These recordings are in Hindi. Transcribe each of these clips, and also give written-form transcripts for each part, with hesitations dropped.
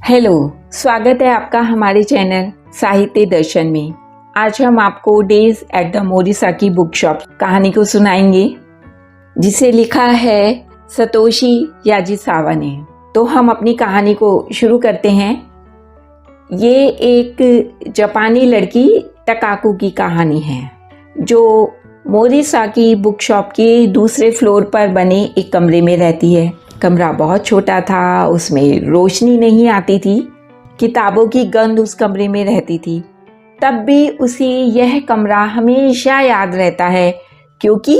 हेलो, स्वागत है आपका हमारे चैनल साहित्य दर्शन में। आज हम आपको days at the Morisaki book shop कहानी को सुनाएंगे, जिसे लिखा है सतोशी याजीसावा ने। तो हम अपनी कहानी को शुरू करते हैं। ये एक जापानी लड़की तकाकू की कहानी है, जो मोरिसाकी बुक शॉप के दूसरे फ्लोर पर बने एक कमरे में रहती है। कमरा बहुत छोटा था, उसमें रोशनी नहीं आती थी, किताबों की गंध उस कमरे में रहती थी। तब भी उसे यह कमरा हमेशा याद रहता है, क्योंकि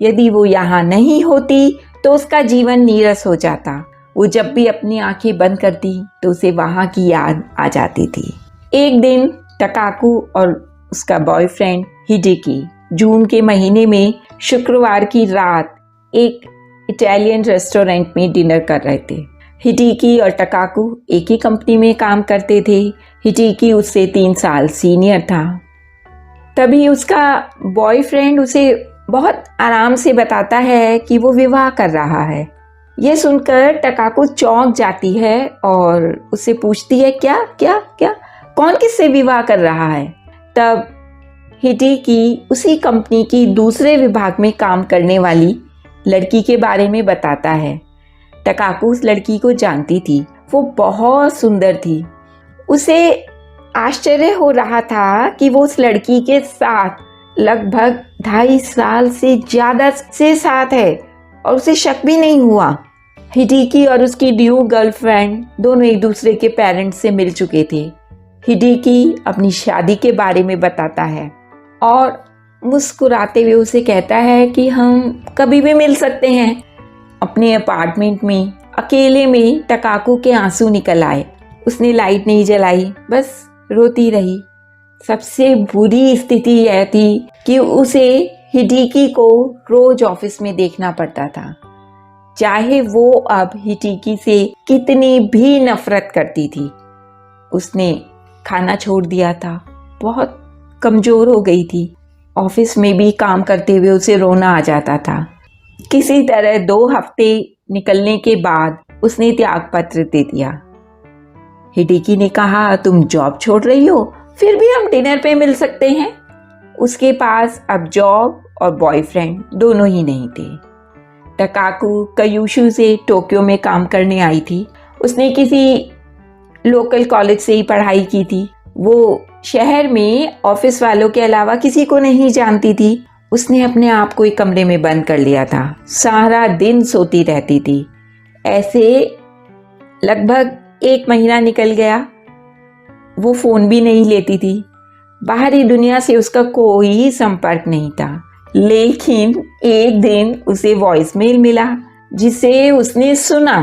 यदि वो यहाँ नहीं होती तो उसका जीवन नीरस हो जाता। वो जब भी अपनी आंखें बंद करती तो उसे वहाँ की याद आ जाती थी। एक दिन तकाकू और उसका बॉयफ्रेंड हिडेकी जून के महीने में शुक्रवार की रात एक इटालियन रेस्टोरेंट में डिनर कर रहे थे। हिडेकी और तकाकू एक ही कंपनी में काम करते थे। हिडेकी उससे 3 साल सीनियर था। तभी उसका बॉयफ्रेंड उसे बहुत आराम से बताता है कि वो विवाह कर रहा है। यह सुनकर तकाकू चौंक जाती है और उससे पूछती है, क्या क्या क्या कौन किससे विवाह कर रहा है? तब हिडेकी उसी कंपनी की दूसरे विभाग में काम करने वाली लड़की के बारे में बताता है। तकाकू उस लड़की को जानती थी। वो बहुत सुंदर थी। उसे आश्चर्य हो रहा था कि वो उस लड़की के साथ लगभग 2.5 साल से ज़्यादा से साथ है और उसे शक भी नहीं हुआ। हिडेकी और उसकी न्यू गर्लफ्रेंड दोनों एक दूसरे के पेरेंट्स से मिल चुके थे। हिडेकी अपनी शादी के बारे में बताता है और मुस्कुराते हुए उसे कहता है कि हम कभी भी मिल सकते हैं। अपने अपार्टमेंट में अकेले में तकाकू के आंसू निकल आए। उसने लाइट नहीं जलाई, बस रोती रही। सबसे बुरी स्थिति यह थी कि उसे हिडेकी को रोज ऑफिस में देखना पड़ता था, चाहे वो अब हिडेकी से कितनी भी नफरत करती थी। उसने खाना छोड़ दिया था, बहुत कमज़ोर हो गई थी। ऑफिस में भी काम करते हुए उसे रोना आ जाता था। किसी तरह 2 हफ्ते निकलने के बाद उसने त्याग पत्र दे दिया। हिडेकी ने कहा, तुम जॉब छोड़ रही हो, फिर भी हम डिनर पे मिल सकते हैं। उसके पास अब जॉब और बॉयफ्रेंड दोनों ही नहीं थे। तकाकू कयूशू से टोक्यो में काम करने आई थी। उसने किसी लोकल कॉलेज से ही पढ़ाई की थी। वो शहर में ऑफिस वालों के अलावा किसी को नहीं जानती थी। उसने अपने आप को एक कमरे में बंद कर लिया था। सारा दिन सोती रहती थी। ऐसे लगभग 1 महीना निकल गया। वो फ़ोन भी नहीं लेती थी। बाहरी दुनिया से उसका कोई संपर्क नहीं था। लेकिन एक दिन उसे वॉइसमेल मिला, जिसे उसने सुना।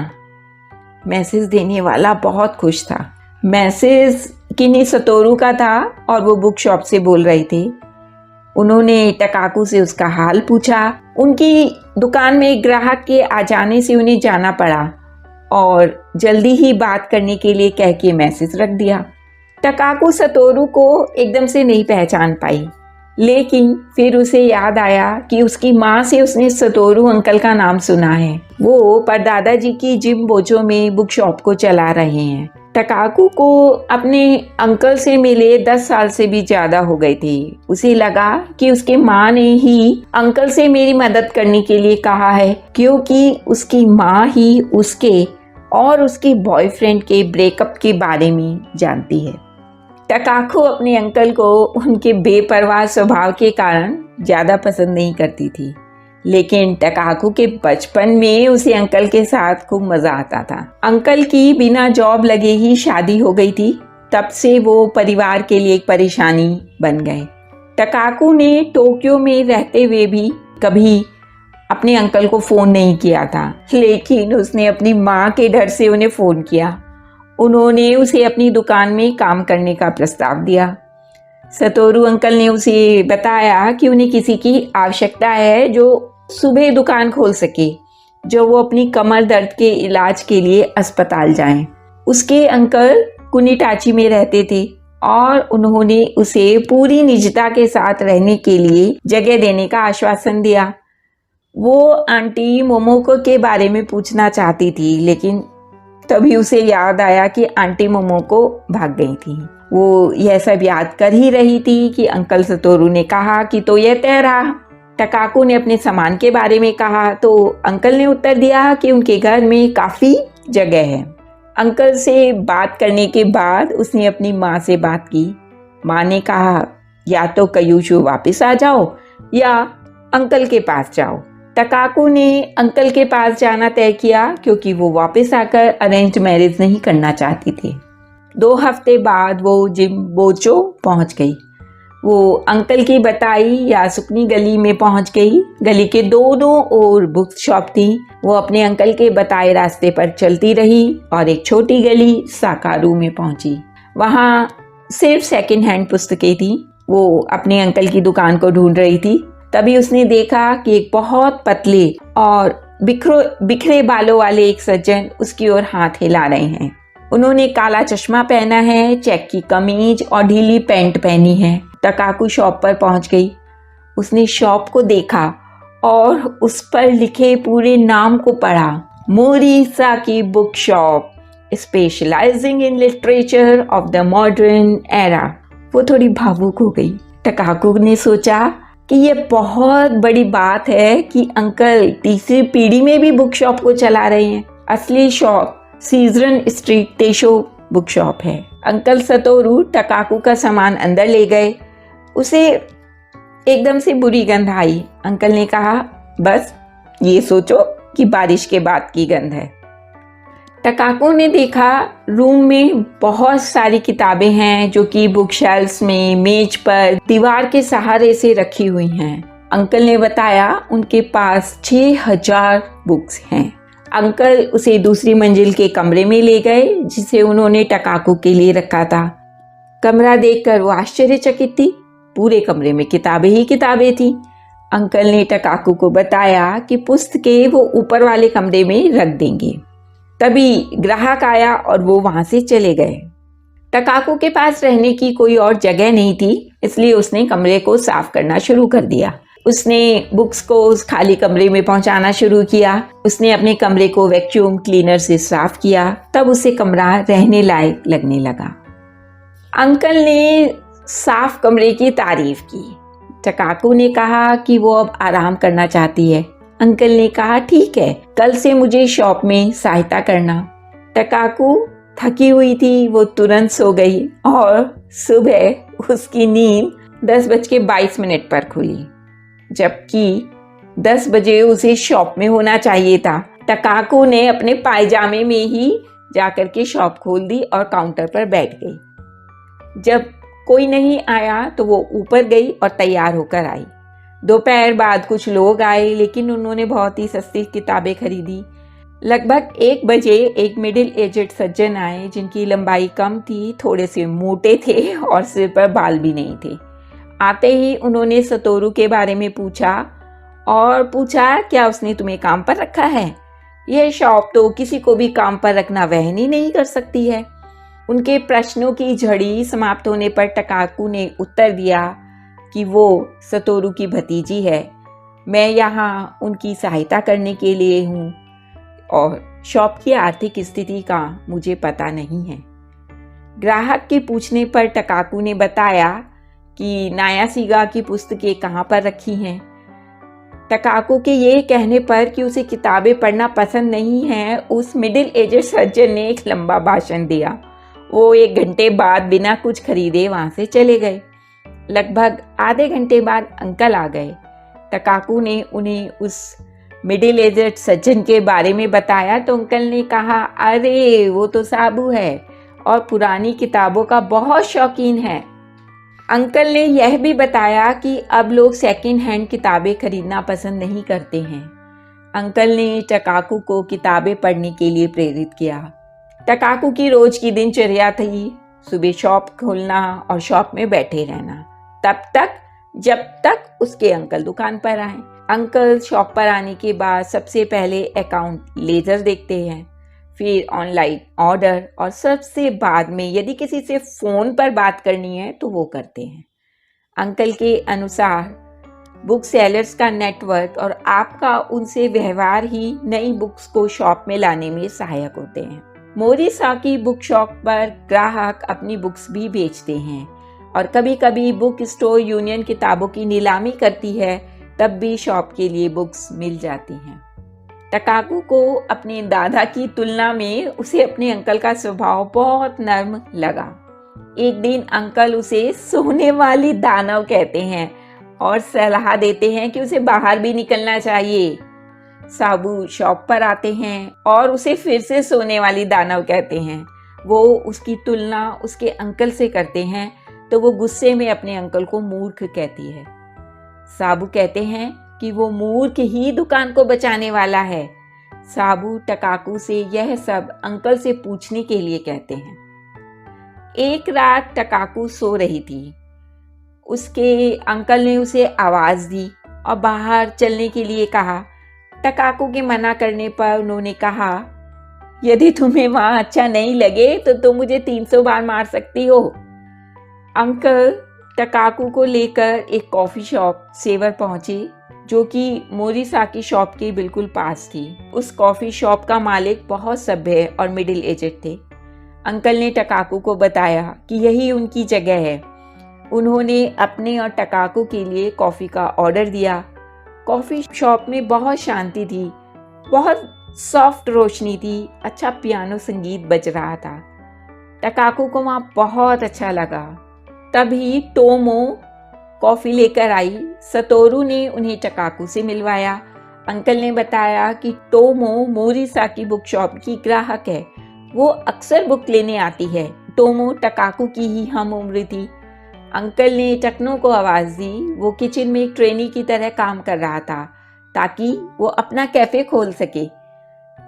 मैसेज देने वाला बहुत खुश था। मैसेज किन्ही सतोरू का था और वो बुक शॉप से बोल रहे थे। उन्होंने तकाकू से उसका हाल पूछा। उनकी दुकान में एक ग्राहक के आ जाने से उन्हें जाना पड़ा और जल्दी ही बात करने के लिए कह के मैसेज रख दिया। तकाकू सतोरू को एकदम से नहीं पहचान पाई, लेकिन फिर उसे याद आया कि उसकी माँ से उसने सतोरू अंकल का नाम सुना है। वो परदादाजी की जिम बोझों में बुक शॉप को चला रहे हैं। तकाकू को अपने अंकल से मिले 10 साल से भी ज़्यादा हो गए थे। उसे लगा कि उसके माँ ने ही अंकल से मेरी मदद करने के लिए कहा है, क्योंकि उसकी माँ ही उसके और उसके बॉयफ्रेंड के ब्रेकअप के बारे में जानती है। तकाकू अपने अंकल को उनके बेपरवाह स्वभाव के कारण ज़्यादा पसंद नहीं करती थी, लेकिन तकाकू के बचपन में उसे अंकल के साथ खूब मज़ा आता था। अंकल की बिना जॉब लगे ही शादी हो गई थी। तब से वो परिवार के लिए एक परेशानी बन गए। तकाकू ने टोक्यो में रहते हुए भी कभी अपने अंकल को फ़ोन नहीं किया था, लेकिन उसने अपनी माँ के डर से उन्हें फ़ोन किया। उन्होंने उसे अपनी दुकान में काम करने का प्रस्ताव दिया। सतोरू अंकल ने उसे बताया कि उन्हें किसी की आवश्यकता है जो सुबह दुकान खोल सके, जो वो अपनी कमर दर्द के इलाज के लिए अस्पताल जाएं। उसके अंकल कुनिटाची में रहते थे और उन्होंने उसे पूरी निजता के साथ रहने के लिए जगह देने का आश्वासन दिया। वो आंटी मोमोको के बारे में पूछना चाहती थी, लेकिन तभी उसे याद आया कि आंटी मोमो को भाग गई थी। वो यह सब याद कर ही रही थी कि अंकल सतोरू ने कहा कि तो यह तय रहा। टकाकू ने अपने सामान के बारे में कहा तो अंकल ने उत्तर दिया कि उनके घर में काफ़ी जगह है। अंकल से बात करने के बाद उसने अपनी माँ से बात की। माँ ने कहा या तो कयूशू वापस आ जाओ या अंकल के पास जाओ। टकाकू ने अंकल के पास जाना तय किया क्योंकि वो वापस आकर अरेंज मैरिज नहीं करना चाहती थी। 2 हफ्ते बाद वो जिम्बोचो पहुंच गई। वो अंकल की बताई या सुकनी गली में पहुंच गई। गली के दोनों ओर बुक शॉप थी। वो अपने अंकल के बताए रास्ते पर चलती रही और एक छोटी गली साकारू में पहुंची। वहां सिर्फ सेकंड हैंड पुस्तकें थी। वो अपने अंकल की दुकान को ढूंढ रही थी। तभी उसने देखा कि एक बहुत पतले और बिखरे बालों वाले एक सज्जन उसकी ओर हाथ हिला रहे हैं। उन्होंने काला चश्मा पहना है, चेक की कमीज और ढीली पैंट पहनी है। टकाकू शॉप पर पहुंच गई। उसने शॉप को देखा और उस पर लिखे पूरे नाम को पढ़ा, Morisaki book shop, specialising in literature of the modern era. वो थोड़ी भावुक हो गई। टकाकू ने सोचा कि ये बहुत बड़ी बात है कि अंकल तीसरी पीढ़ी में भी बुक शॉप को चला रहे हैं। असली shop caesarean street तेशो book shop है। अंकल सतोरू टकाकू का सामान अंदर ले गए। उसे एकदम से बुरी गंध आई। अंकल ने कहा बस ये सोचो कि बारिश के बाद की गंध है। टकाकू ने देखा रूम में बहुत सारी किताबें हैं जो कि बुक शेल्फ्स में, मेज पर, दीवार के सहारे से रखी हुई हैं। अंकल ने बताया उनके पास 6000 बुक्स हैं। अंकल उसे दूसरी मंजिल के कमरे में ले गए जिसे उन्होंने टकाकू के लिए रखा था। कमरा देखकर वो आश्चर्यचकित थी। पूरे कमरे में किताबें ही किताबें थी। अंकल ने टकाकू को बताया कि पुस्तकें वो ऊपर वाले कमरे में रख देंगे। तभी ग्राहक आया और वो वहां से चले गए। टकाकू के पास रहने की कोई और जगह नहीं थी, इसलिए उसने कमरे को साफ करना शुरू कर दिया। उसने बुक्स को उस खाली कमरे में पहुंचाना शुरू किया। उसने अपने कमरे को वैक्यूम क्लीनर से साफ किया। तब उसे कमरा रहने लायक लगने लगा। अंकल ने साफ कमरे की तारीफ की। टकाकू ने कहा कि वो अब आराम करना चाहती है। अंकल ने कहा ठीक है, कल से मुझे शॉप में सहायता करना। टकाकू थकी हुई थी, वो तुरंत सो गई और सुबह उसकी नींद 10:22 पर खुली, जबकि 10 बजे उसे शॉप में होना चाहिए था। टकाकू ने अपने पायजामे में ही जाकर के शॉप खोल दी और काउंटर पर बैठ गई। जब कोई नहीं आया तो वो ऊपर गई और तैयार होकर आई। दोपहर बाद कुछ लोग आए, लेकिन उन्होंने बहुत ही सस्ती किताबें खरीदी। लगभग 1 बजे एक मिडिल एजेड सज्जन आए जिनकी लंबाई कम थी, थोड़े से मोटे थे और सिर पर बाल भी नहीं थे। आते ही उन्होंने सतोरू के बारे में पूछा और पूछा क्या उसने तुम्हें काम पर रखा है। यह शॉप तो किसी को भी काम पर रखना वहन ही नहीं कर सकती है। उनके प्रश्नों की झड़ी समाप्त होने पर टकाकू ने उत्तर दिया कि वो सतोरू की भतीजी है। मैं यहाँ उनकी सहायता करने के लिए हूँ और शॉप की आर्थिक स्थिति का मुझे पता नहीं है। ग्राहक के पूछने पर टकाकू ने बताया कि नायासीगा की पुस्तकें कहाँ पर रखी हैं। टकाकू के ये कहने पर कि उसे किताबें पढ़ना पसंद नहीं है, उस मिडिल एजेड सज्जन ने एक लंबा भाषण दिया। वो 1 घंटे बाद बिना कुछ खरीदे वहाँ से चले गए। लगभग आधे घंटे बाद अंकल आ गए। टकाकू ने उन्हें उस मिडिल एजेड सज्जन के बारे में बताया तो अंकल ने कहा अरे वो तो साबू है और पुरानी किताबों का बहुत शौकीन है। अंकल ने यह भी बताया कि अब लोग सेकंड हैंड किताबें खरीदना पसंद नहीं करते हैं। अंकल ने टकाकू को किताबें पढ़ने के लिए प्रेरित किया। टकाकू की रोज की दिनचर्या थी सुबह शॉप खोलना और शॉप में बैठे रहना, तब तक जब तक उसके अंकल दुकान पर आए। अंकल शॉप पर आने के बाद सबसे पहले अकाउंट लेजर देखते हैं, फिर ऑनलाइन ऑर्डर और सबसे बाद में यदि किसी से फ़ोन पर बात करनी है तो वो करते हैं। अंकल के अनुसार बुक सेलर्स का नेटवर्क और आपका उनसे व्यवहार ही नई बुक्स को शॉप में लाने में सहायक होते हैं। मोरिसाकी बुक शॉप पर ग्राहक अपनी बुक्स भी बेचते हैं और कभी कभी बुक स्टोर यूनियन किताबों की नीलामी करती है, तब भी शॉप के लिए बुक्स मिल जाती हैं। टकाकू को अपने दादा की तुलना में उसे अपने अंकल का स्वभाव बहुत नर्म लगा। एक दिन अंकल उसे सोने वाली दानव कहते हैं और सलाह देते हैं कि उसे बाहर भी निकलना चाहिए। साबू शॉप पर आते हैं और उसे फिर से सोने वाली दानव कहते हैं। वो उसकी तुलना उसके अंकल से करते हैं तो वो गुस्से में अपने अंकल को मूर्ख कहती है। साबू कहते हैं कि वो मूर्ख ही दुकान को बचाने वाला है। साबू टकाकू से यह सब अंकल से पूछने के लिए कहते हैं। एक रात टकाकू सो रही थी। उसके अंकल ने उसे आवाज़ दी और बाहर चलने के लिए कहा। टकाकू के मना करने पर उन्होंने कहा, यदि तुम्हें वहाँ अच्छा नहीं लगे तो तुम मुझे 300 बार मार सकती हो। अंकल टकाकू को लेकर एक कॉफ़ी शॉप सेवर पहुँचे जो कि मोरिसाकी शॉप के बिल्कुल पास थी। उस कॉफ़ी शॉप का मालिक बहुत सभ्य और मिडिल एजेड थे। अंकल ने टकाकू को बताया कि यही उनकी जगह है। उन्होंने अपने और टकाकू के लिए कॉफ़ी का ऑर्डर दिया। कॉफ़ी शॉप में बहुत शांति थी, बहुत सॉफ्ट रोशनी थी, अच्छा पियानो संगीत बज रहा था। टकाकू को वहाँ बहुत अच्छा लगा। तभी टोमो कॉफ़ी लेकर आई। सतोरू ने उन्हें टकाकू से मिलवाया। अंकल ने बताया कि टोमो मोरिसाकी बुक शॉप की ग्राहक है। वो अक्सर बुक लेने आती है। टोमो टकाकू की ही हम उम्र थी। अंकल ने टकनो को आवाज़ दी। वो किचन में एक ट्रेनी की तरह काम कर रहा था ताकि वो अपना कैफ़े खोल सके।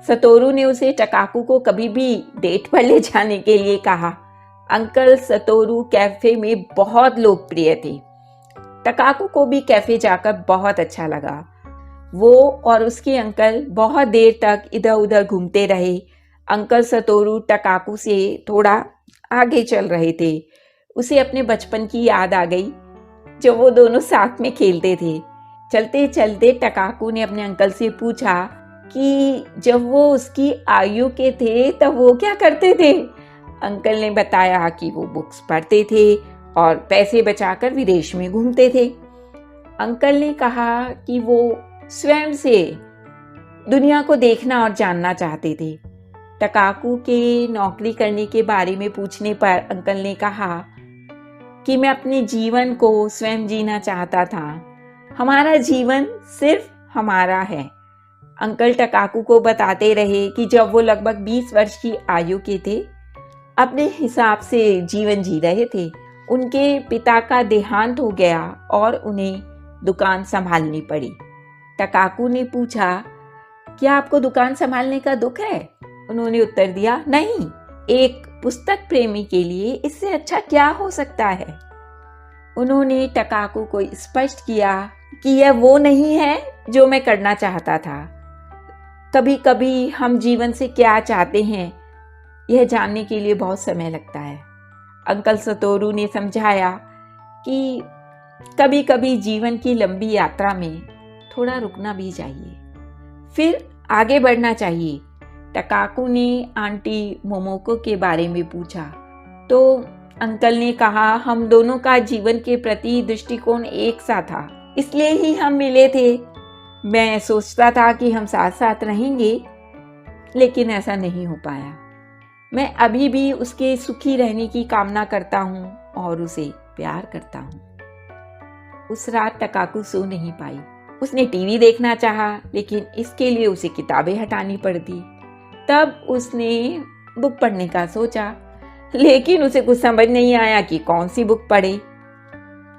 सतोरू ने उसे टकाकू को कभी भी डेट पर ले जाने के लिए कहा। अंकल सतोरू कैफ़े में बहुत लोकप्रिय थे। टकाकू को भी कैफ़े जाकर बहुत अच्छा लगा। वो और उसके अंकल बहुत देर तक इधर उधर घूमते रहे। अंकल सतोरू टकाकू से थोड़ा आगे चल रहे थे। उसे अपने बचपन की याद आ गई जब वो दोनों साथ में खेलते थे। चलते चलते टकाकू ने अपने अंकल से पूछा कि जब वो उसकी आयु के थे तब वो क्या करते थे। अंकल ने बताया कि वो बुक्स पढ़ते थे और पैसे बचाकर विदेश में घूमते थे। अंकल ने कहा कि वो स्वयं से दुनिया को देखना और जानना चाहते थे। टकाकू के नौकरी करने के बारे में पूछने पर अंकल ने कहा कि मैं अपने जीवन को स्वयं जीना चाहता था। हमारा जीवन सिर्फ हमारा है। अंकल टकाकू को बताते रहे कि जब वो लगभग 20 वर्ष की आयु के थे, अपने हिसाब से जीवन जी रहे थे। उनके पिता का देहांत हो गया और उन्हें दुकान संभालनी पड़ी। टकाकू ने पूछा, क्या आपको दुकान संभालने का दुख है? उन्होंने उत्तर दिया, नहीं, एक पुस्तक प्रेमी के लिए इससे अच्छा क्या हो सकता है। उन्होंने टकाकू को स्पष्ट किया कि यह वो नहीं है जो मैं करना चाहता था। कभी कभी हम जीवन से क्या चाहते हैं यह जानने के लिए बहुत समय लगता है। अंकल सतोरू ने समझाया कि कभी कभी जीवन की लंबी यात्रा में थोड़ा रुकना भी चाहिए, फिर आगे बढ़ना चाहिए। टकाकू ने आंटी मोमोको के बारे में पूछा तो अंकल ने कहा, हम दोनों का जीवन के प्रति दृष्टिकोण एक सा था, इसलिए ही हम मिले थे। मैं सोचता था कि हम साथ साथ रहेंगे, लेकिन ऐसा नहीं हो पाया। मैं अभी भी उसके सुखी रहने की कामना करता हूँ और उसे प्यार करता हूँ। उस रात टकाकू सो नहीं पाई। उसने टीवी देखना चाहा, लेकिन इसके लिए उसे किताबें हटानी पड़ती। तब उसने बुक पढ़ने का सोचा, लेकिन उसे कुछ समझ नहीं आया कि कौन सी बुक पढ़े।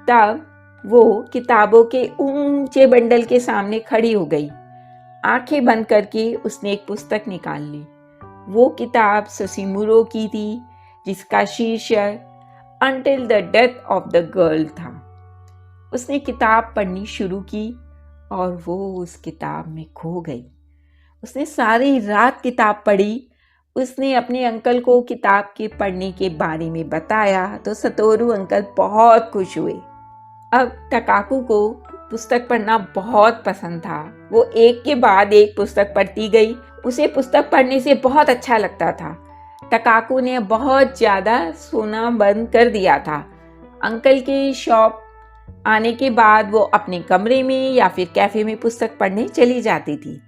तब वो किताबों के ऊंचे बंडल के सामने खड़ी हो गई। आंखें बंद करके उसने एक पुस्तक निकाल ली। वो किताब सोशिमुरो की थी, जिसका शीर्षक until the death of the girl था। उसने किताब पढ़नी शुरू की और वो उस किताब में खो गई। उसने सारी रात किताब पढ़ी। उसने अपने अंकल को किताब के पढ़ने के बारे में बताया तो सतोरू अंकल बहुत खुश हुए। अब टकाकू को पुस्तक पढ़ना बहुत पसंद था। वो एक के बाद एक पुस्तक पढ़ती गई। उसे पुस्तक पढ़ने से बहुत अच्छा लगता था। टकाकू ने बहुत ज़्यादा सोना बंद कर दिया था। अंकल की शॉप आने के बाद वो अपने कमरे में या फिर कैफ़े में पुस्तक पढ़ने चली जाती थी।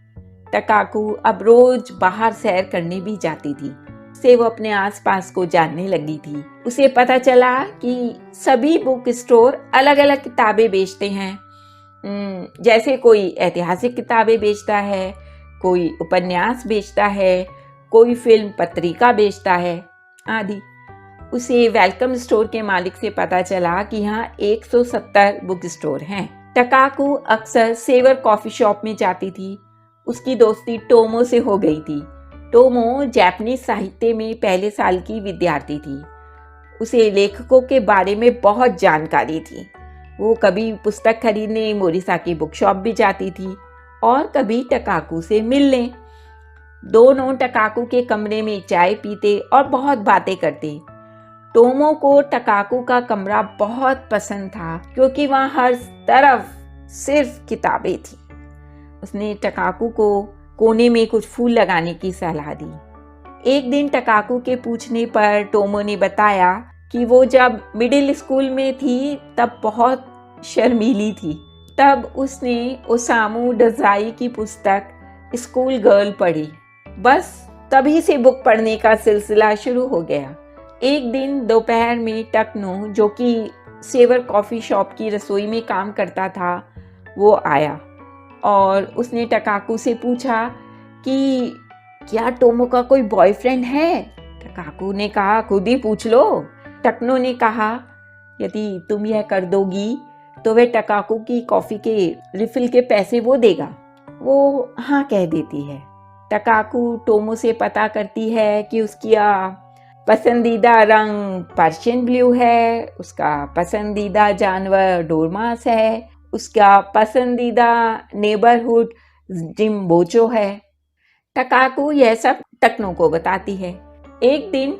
टकाकू अब रोज़ बाहर सैर करने भी जाती थी। से वो अपने आसपास को जानने लगी थी। उसे पता चला कि सभी बुक स्टोर अलग अलग किताबें बेचते हैं। जैसे कोई ऐतिहासिक किताबें बेचता है, कोई उपन्यास बेचता है, कोई फिल्म पत्रिका बेचता है आदि। उसे वेलकम स्टोर के मालिक से पता चला कि यहाँ 170 बुक स्टोर हैं। टकाकू अक्सर सेवर कॉफ़ी शॉप में जाती थी। उसकी दोस्ती टोमो से हो गई थी। टोमो जापानीज साहित्य में पहले साल की विद्यार्थी थी। उसे लेखकों के बारे में बहुत जानकारी थी। वो कभी पुस्तक खरीदने मोरिसाकी बुक शॉप भी जाती थी और कभी टकाकू से मिलने। दोनों टकाकू के कमरे में चाय पीते और बहुत बातें करते। टोमो को टकाकू का कमरा बहुत पसंद था क्योंकि वहाँ हर तरफ सिर्फ किताबें थी। उसने टकाकू को कोने में कुछ फूल लगाने की सलाह दी। एक दिन टकाकू के पूछने पर टोमो ने बताया कि वो जब मिडिल स्कूल में थी तब बहुत शर्मीली थी। तब उसने ओसामू डजाई की पुस्तक स्कूल गर्ल पढ़ी। बस तभी से बुक पढ़ने का सिलसिला शुरू हो गया। एक दिन दोपहर में टकनो, जो कि सेवर कॉफ़ी शॉप की रसोई में काम करता था, वो आया और उसने टकाकू से पूछा कि क्या टोमो का कोई बॉयफ्रेंड है। टकाकू ने कहा खुद ही पूछ लो। टकनो ने कहा यदि तुम यह कर दोगी तो वह टकाकू की कॉफ़ी के रिफिल के पैसे वो देगा। वो हाँ कह देती है। टकाकू टोमो से पता करती है कि उसकी पसंदीदा रंग पर्शियन ब्लू है, उसका पसंदीदा जानवर डोरमास है, उसका पसंदीदा नेबरहुड जिम्बोचो है। टकाकू यह सब टकनो को बताती है। एक दिन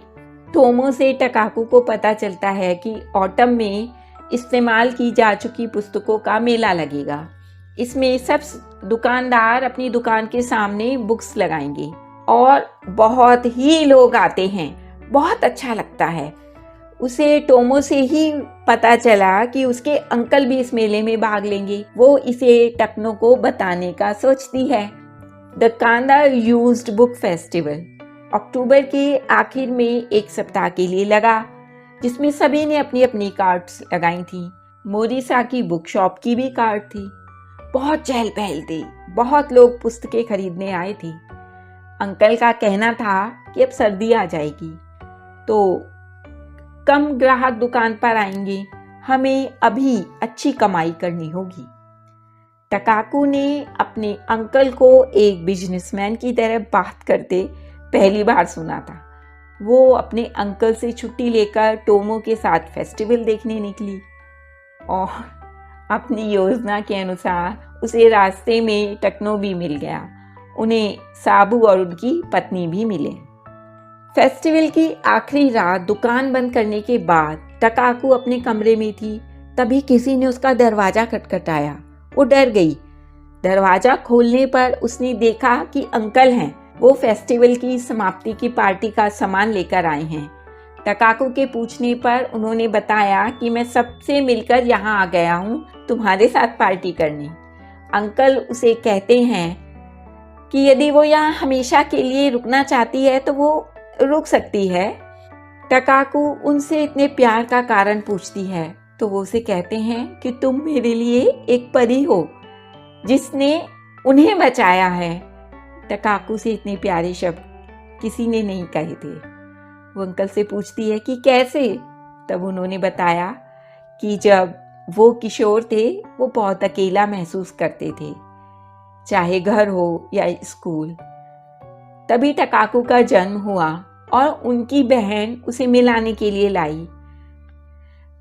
टोमो से टकाकू को पता चलता है कि ऑटम में इस्तेमाल की जा चुकी पुस्तकों का मेला लगेगा। इसमें सब दुकानदार अपनी दुकान के सामने बुक्स लगाएंगे और बहुत ही लोग आते हैं। बहुत अच्छा लगता है। उसे टोमो से ही पता चला कि उसके अंकल भी इस मेले में भाग लेंगे। वो इसे टकनो को बताने का सोचती है। द कांदा यूज्ड बुक फेस्टिवल अक्टूबर के आखिर में एक सप्ताह के लिए लगा, जिसमें सभी ने अपनी अपनी कार्ड्स लगाई थी। मोरिसाकी बुक शॉप की भी कार्ड थी। बहुत चहल पहल थी। बहुत लोग पुस्तकें खरीदने आए थे। अंकल का कहना था कि अब सर्दी आ जाएगी तो कम ग्राहक दुकान पर आएंगे, हमें अभी अच्छी कमाई करनी होगी। टकाकू ने अपने अंकल को एक बिजनेसमैन की तरह बात करते पहली बार सुना था। वो अपने अंकल से छुट्टी लेकर टोमो के साथ फेस्टिवल देखने निकली और अपनी योजना के अनुसार उसे रास्ते में टकनो भी मिल गया। उन्हें साबू और उनकी पत्नी भी मिले। फेस्टिवल की आखिरी रात दुकान बंद करने के बाद टकाकू अपने कमरे में थी। तभी किसी ने उसका दरवाजा खटखटाया। वो डर गई। दरवाजा खोलने पर उसने देखा कि अंकल हैं। वो फेस्टिवल की समाप्ति की पार्टी का सामान लेकर आए हैं। टकाकू के पूछने पर उन्होंने बताया कि मैं सबसे मिलकर यहाँ आ गया हूँ तुम्हारे साथ पार्टी करने। अंकल उसे कहते हैं कि यदि वो यहाँ हमेशा के लिए रुकना चाहती है तो वो रुक सकती है। टकाकू उनसे इतने प्यार का कारण पूछती है तो वो उसे कहते हैं कि तुम मेरे लिए एक परी हो जिसने उन्हें बचाया है। टकाकू से इतने प्यारे शब्द किसी ने नहीं कहे थे। वो अंकल से पूछती है कि कैसे। तब उन्होंने बताया कि जब वो किशोर थे वो बहुत अकेला महसूस करते थे, चाहे घर हो या स्कूल। तभी टकाकू का जन्म हुआ और उनकी बहन उसे मिलाने के लिए लाई।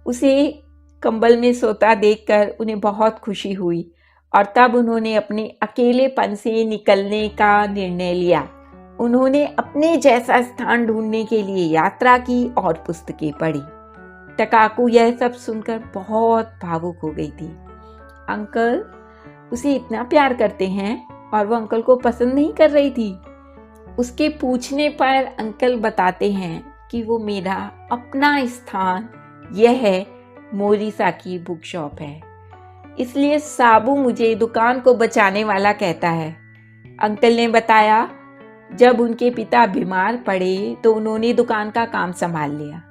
उसे कंबल में सोता देखकर उन्हें बहुत खुशी हुई और तब उन्होंने अपने अकेलेपन से निकलने का निर्णय लिया। उन्होंने अपने जैसा स्थान ढूंढने के लिए यात्रा की और पुस्तकें पढ़ी। टकाकू यह सब सुनकर बहुत भावुक हो गई थी। अंकल उसे इतना प्यार करते हैं और वो अंकल को पसंद नहीं कर रही थी। उसके पूछने पर अंकल बताते हैं कि वो मेरा अपना स्थान यह है मोरीसाकी बुक शॉप है, इसलिए साबू मुझे दुकान को बचाने वाला कहता है। अंकल ने बताया जब उनके पिता बीमार पड़े तो उन्होंने दुकान का काम संभाल लिया।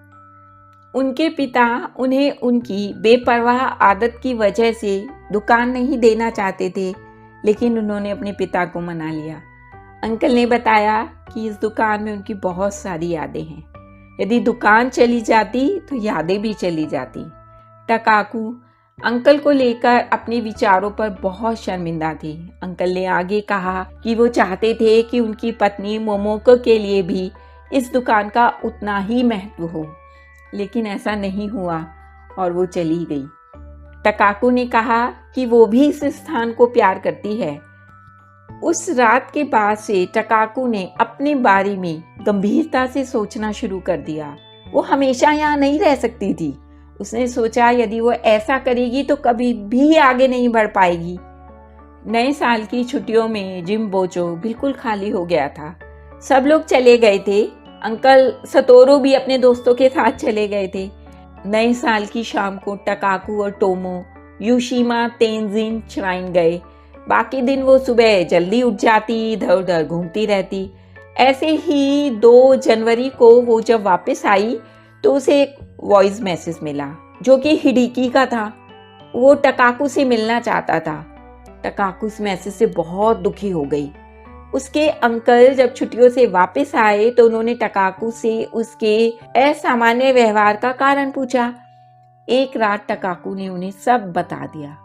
उनके पिता उन्हें उनकी बेपरवाह आदत की वजह से दुकान नहीं देना चाहते थे, लेकिन उन्होंने अपने पिता को मना लिया। अंकल ने बताया कि इस दुकान में उनकी बहुत सारी यादें हैं, यदि दुकान चली जाती तो यादें भी चली जाती। टकाकू अंकल को लेकर अपने विचारों पर बहुत शर्मिंदा थी। अंकल ने आगे कहा कि वो चाहते थे कि उनकी पत्नी मोमोको के लिए भी इस दुकान का उतना ही महत्व हो, लेकिन ऐसा नहीं हुआ और वो चली गई। टकाकू ने कहा कि वो भी इस स्थान को प्यार करती है। उस रात के बाद से टकाकू ने अपने बारे में गंभीरता से सोचना शुरू कर दिया। वो हमेशा यहाँ नहीं रह सकती थी। उसने सोचा यदि वो ऐसा करेगी तो कभी भी आगे नहीं बढ़ पाएगी। नए साल की छुट्टियों में जिम्बोचो बिल्कुल खाली हो गया था। सब लोग चले गए थे। अंकल सतोरू भी अपने दोस्तों के साथ चले गए थे। नए साल की शाम को टकाकू और टोमो यूशिमा तेंजिन श्राइन गए। बाकी दिन वो सुबह जल्दी उठ जाती, इधर उधर घूमती रहती। ऐसे ही 2 जनवरी को वो जब वापस आई तो उसे एक वॉइस मैसेज मिला जो कि हिडिकी का था। वो टकाकू से मिलना चाहता था। टकाकू इस मैसेज से बहुत दुखी हो गई। उसके अंकल जब छुट्टियों से वापस आए तो उन्होंने टकाकू से उसके असामान्य व्यवहार का कारण पूछा। एक रात टकाकू ने उन्हें सब बता दिया।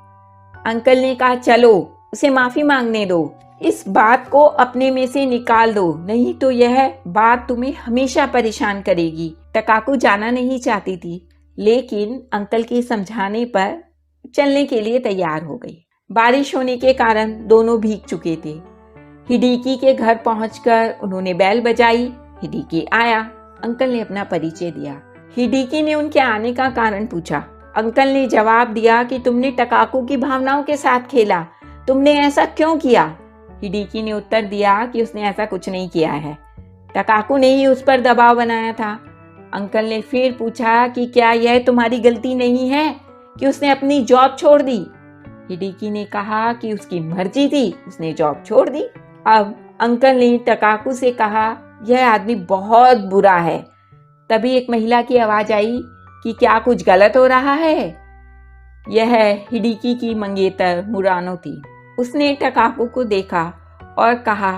अंकल ने कहा चलो उसे माफी मांगने दो, इस बात को अपने में से निकाल दो, नहीं तो यह बात तुम्हें हमेशा परेशान करेगी। टकाकू जाना नहीं चाहती थी, लेकिन अंकल के समझाने पर चलने के लिए तैयार हो गई। बारिश होने के कारण दोनों भीग चुके थे। हिडिकी के घर पहुंचकर उन्होंने बैल बजाई। हिडिकी आया। अंकल ने अपना परिचय दिया। हिडिकी ने उनके आने का कारण पूछा। अंकल ने जवाब दिया कि तुमने टकाकू की भावनाओं के साथ खेला, तुमने ऐसा क्यों किया? हिडिकी ने उत्तर दिया कि उसने ऐसा कुछ नहीं किया है, टकाकू ने ही उस पर दबाव बनाया था। अंकल ने फिर पूछा कि क्या यह तुम्हारी गलती नहीं है कि उसने अपनी जॉब छोड़ दी? हिडिकी ने कहा कि उसकी मर्जी थी, उसने जॉब छोड़ दी। अब अंकल ने टकाकू से कहा यह आदमी बहुत बुरा है। तभी एक महिला की आवाज आई कि क्या कुछ गलत हो रहा है? यह हिडिकी की मंगेतर मुरानो थी। उसने टकाकू को देखा और कहा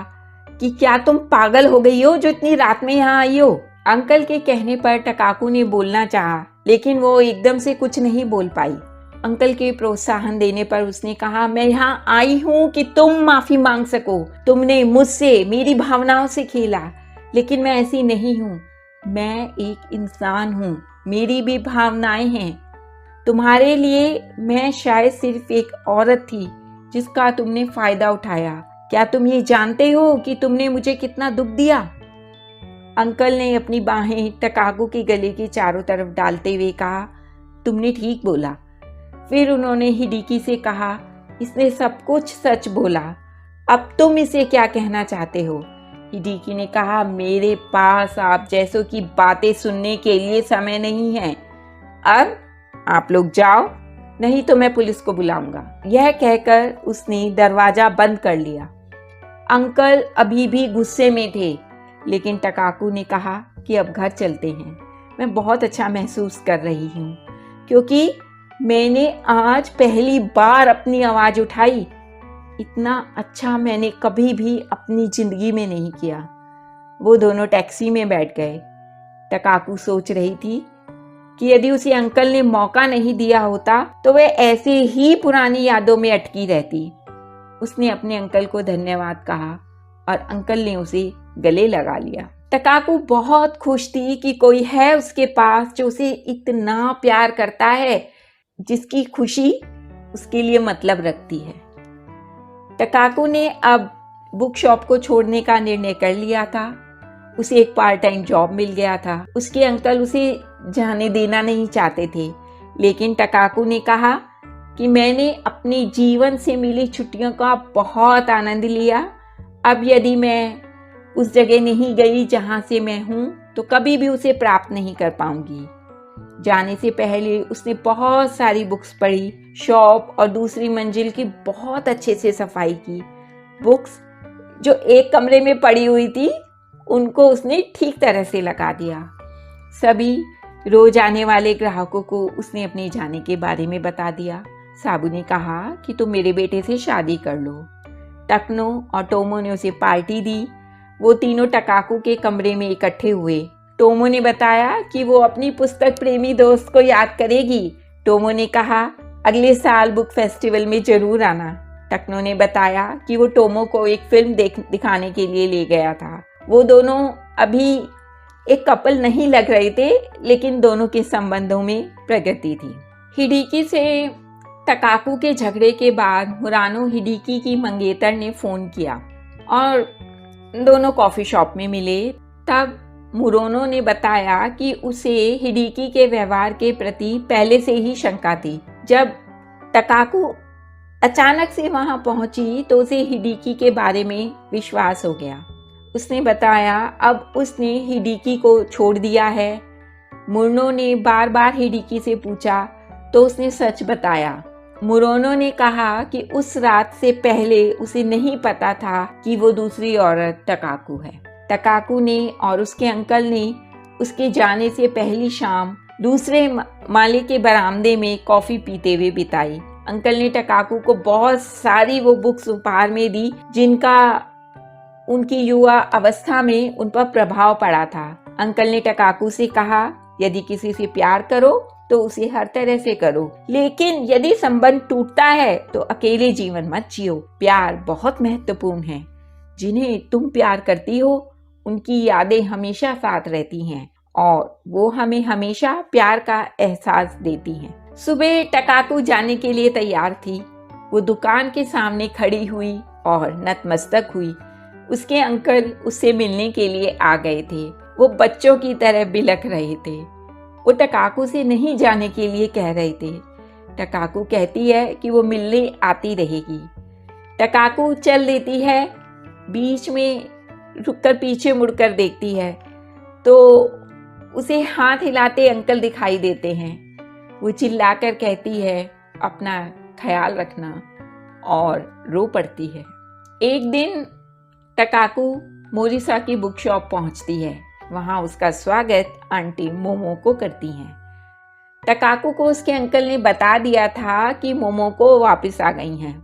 कि क्या तुम पागल हो गई हो जो इतनी रात में यहाँ आई हो? अंकल के कहने पर टकाकू ने बोलना चाहा, लेकिन वो एकदम से कुछ नहीं बोल पाई। अंकल के प्रोत्साहन देने पर उसने कहा मैं यहाँ आई हूँ कि तुम माफी मांग सको। तुमने मुझसे, मेरी भावनाओं से खेला, लेकिन मैं ऐसी नहीं हूँ। मैं एक इंसान हूँ, मेरी भी भावनाएं हैं। तुम्हारे लिए मैं शायद सिर्फ एक औरत थी जिसका तुमने फायदा उठाया। क्या तुम ये जानते हो कि तुमने मुझे कितना दुख दिया? अंकल ने अपनी बाहें टकाकू के गले के चारों तरफ डालते हुए कहा तुमने ठीक बोला। फिर उन्होंने हिडिकी से कहा इसने सब कुछ सच बोला, अब तुम इसे क्या कहना चाहते हो? हिडिकी ने कहा मेरे पास आप जैसों की बातें सुनने के लिए समय नहीं है। अब आप लोग जाओ, नहीं तो मैं पुलिस को बुलाऊंगा। यह कहकर उसने दरवाजा बंद कर लिया। अंकल अभी भी गुस्से में थे, लेकिन टकाकू ने कहा कि अब घर चलते हैं। मैं बहुत अच्छा महसूस कर रही हूँ क्योंकि मैंने आज पहली बार अपनी आवाज उठाई। इतना अच्छा मैंने कभी भी अपनी जिंदगी में नहीं किया। वो दोनों टैक्सी में बैठ गए। टकाकू सोच रही थी कि यदि उसे अंकल ने मौका नहीं दिया होता तो वह ऐसे ही पुरानी यादों में अटकी रहती। उसने अपने अंकल को धन्यवाद कहा और अंकल ने उसे गले लगा लिया। टकाकू बहुत खुश थी कि कोई है उसके पास जो उसे इतना प्यार करता है, जिसकी खुशी उसके लिए मतलब रखती है। टकाकू ने अब बुक शॉप को छोड़ने का निर्णय कर लिया था। उसे एक पार्ट टाइम जॉब मिल गया था। उसके अंकल उसे जाने देना नहीं चाहते थे, लेकिन टकाकू ने कहा कि मैंने अपने जीवन से मिली छुट्टियों का बहुत आनंद लिया। अब यदि मैं उस जगह नहीं गई जहाँ से मैं हूँ तो कभी भी उसे प्राप्त नहीं कर पाऊंगी। जाने से पहले उसने बहुत सारी बुक्स पढ़ी, शॉप और दूसरी मंजिल की बहुत अच्छे से सफाई की। बुक्स जो एक कमरे में पड़ी हुई थी उनको उसने ठीक तरह से लगा दिया। सभी रोज आने वाले ग्राहकों को उसने अपने जाने के बारे में बता दिया। साबू ने कहा कि तुम मेरे बेटे से शादी कर लो। टकनो और टोमो ने उसे पार्टी दी। वो तीनों टकाकू के कमरे में इकट्ठे हुए। टोमो ने बताया कि वो अपनी पुस्तक प्रेमी दोस्त को याद करेगी। टोमो ने कहा अगले साल बुक फेस्टिवल में जरूर आना। टकनो ने बताया कि वो टोमो को एक फिल्म दिखाने के लिए ले गया था। वो दोनों अभी एक कपल नहीं लग रहे थे, लेकिन दोनों के संबंधों में प्रगति थी। हिडिकी से टकाकू के झगड़े के बाद मुरानो हिडिकी की मंगेतर ने फ़ोन किया और दोनों कॉफ़ी शॉप में मिले। तब मुरानो ने बताया कि उसे हिडिकी के व्यवहार के प्रति पहले से ही शंका थी। जब टकाकू अचानक से वहां पहुंची तो उसे हिडिकी के बारे में विश्वास हो गया। उसने बताया अब उसने हिडिकी को छोड़ दिया है। मुरानो ने बार बार हिडिकी से पूछा तो उसने सच बताया। मुरानो ने कहा कि उस रात से पहले उसे नहीं पता था कि वो दूसरी औरत टकाकू है। टकाकू ने और उसके अंकल ने उसके जाने से पहली शाम दूसरे माले के बरामदे में कॉफ़ी पीते हुए बिताई। अंकल ने टकाकू को बहुत सारी वो बुक्स उपहार में दी जिनका उनकी युवा अवस्था में उन पर प्रभाव पड़ा था। अंकल ने टकाकू से कहा यदि किसी से प्यार करो तो उसे हर तरह से करो, लेकिन यदि संबंध टूटता है तो अकेले जीवन मत जियो। प्यार बहुत महत्वपूर्ण है। जिन्हें तुम प्यार करती हो उनकी यादें हमेशा साथ रहती हैं और वो हमें हमेशा प्यार का एहसास देती हैं। सुबह टकाकू जाने के लिए तैयार थी। वो दुकान के सामने खड़ी हुई और नतमस्तक हुई। उसके अंकल उससे मिलने के लिए आ गए थे। वो बच्चों की तरह बिलख रहे थे। वो टकाकू से नहीं जाने के लिए कह रहे थे। टकाकू कहती है कि वो मिलने आती रहेगी। टकाकू चल देती है। बीच में रुककर पीछे मुड़कर देखती है तो उसे हाथ हिलाते अंकल दिखाई देते हैं। वो चिल्लाकर कहती है अपना ख्याल रखना और रो पड़ती है। एक दिन टकाकू मोरिसाकी बुक शॉप पहुंचती है। वहां उसका स्वागत आंटी मोमोको करती हैं। टकाकू को उसके अंकल ने बता दिया था कि मोमोको वापस आ गई हैं।